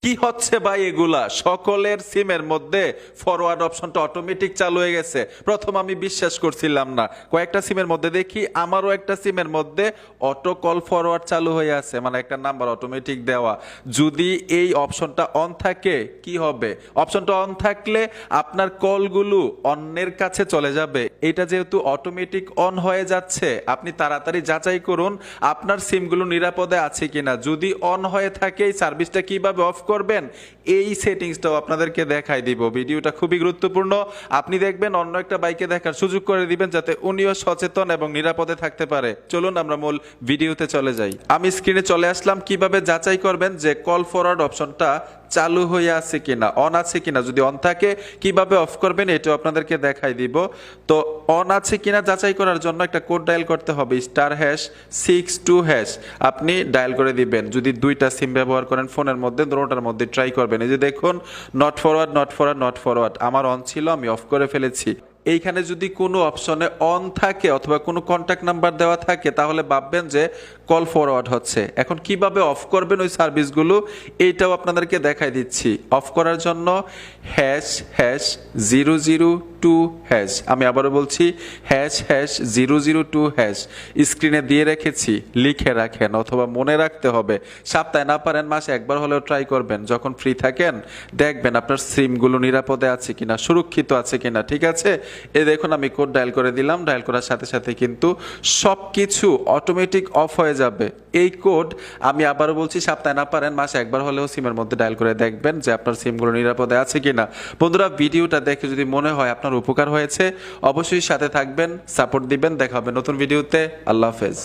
কি হচ্ছে ভাই এগুলা? সকলের সিমের মধ্যে ফরওয়ার্ড অপশনটা অটোমেটিক চালু হয়ে গেছে। প্রথম আমি বিশ্বাস করছিলাম না, কয়েকটা সিমের মধ্যে দেখি আমারও একটা সিমের মধ্যে অটো কল ফরওয়ার্ড চালু হয়ে আছে, মানে একটা নাম্বার অটোমেটিক দেওয়া। যদি এই অপশনটা অন থাকে কি হবে? অপশনটা অন থাকলে আপনার কলগুলো অন্যের কাছে চলে যাবে। এটা যেহেতু অটোমেটিক অন হয়ে যাচ্ছে, আপনি তাড়াতাড়ি যাচাই করুন আপনার সিমগুলো নিরাপদে আছে কিনা। যদি অন হয়ে থাকে এই সার্ভিসটা কিভাবে অফ করবেন এই সেটিংসটাও আপনাদেরকে দেখাই দিব। ভিডিওটা খুবই গুরুত্বপূর্ণ, আপনি দেখবেন অন্য একটা বাইকে দেখার সুযোগ করে দিবেন যাতে উনিও সচেতন এবং নিরাপদে থাকতে পারে। চলুন আমরা মূল ভিডিওতে চলে যাই। আমি স্ক্রিনে চলে আসলাম। কিভাবে যাচাই করবেন যে কল ফরওয়ার্ড অপশনটা চালু হয়ে আছে কিনা, অন আছে কিনা। যদি অন থাকে কিভাবে অফ করবেন এটাও আপনাদেরকে দেখাই দিব। তো অন আছে কিনা যাচাই করার জন্য একটা কোড ডায়াল করতে হবে, *62#। আপনি ডায়াল করে দিবেন। যদি দুইটা সিম ব্যবহার করেন ফোনের মধ্যে, দুটোটার মধ্যে ট্রাই করবেন। এই যে দেখুন not forward, not forward, not forward আমার অন ছিল, আমি অফ করে ফেলেছি। এইখানে যদি কোনো অপশনে অন থাকে অথবা কোনো কন্ট্যাক্ট নাম্বার দেওয়া থাকে তাহলে ভাববেন যে কল ফরওয়ার্ড হচ্ছে। এখন কিভাবে অফ করবেন ওই সার্ভিসগুলো এইটাও আপনাদেরকে দেখাই দিচ্ছি। অফ করার জন্য #002#, আমি আবারও বলছি #002#। স্ক্রিনে দিয়ে রেখেছি, লিখে রাখেন অথবা মনে রাখতে হবে। সপ্তাহে না পারেন মাসে একবার হলেও ট্রাই করবেন। যখন ফ্রি থাকেন দেখবেন আপনার সিমগুলো নিরাপদে আছে কিনা, সুরক্ষিত আছে কিনা। ঠিক আছে, এই দেখুন আমি কোড ডায়াল করে দিলাম। ডায়াল করার সাথে সাথে কিন্তু সব কিছু অটোমেটিক অফ হয়ে যাবে। এই কোড আমি আবারও বলছি, সপ্তাহে না পারেন মাসে একবার হলেও সিমের মধ্যে ডায়াল করে দেখবেন যে আপনার সিমগুলো নিরাপদে আছে কিনা। বন্ধুরা, ভিডিওটা দেখে যদি মনে হয় আপনার উপকার হয়েছে অবশ্যই সাথে থাকবেন, সাপোর্ট দিবেন। দেখা হবে নতুন ভিডিওতে। আল্লাহ হাফেজ।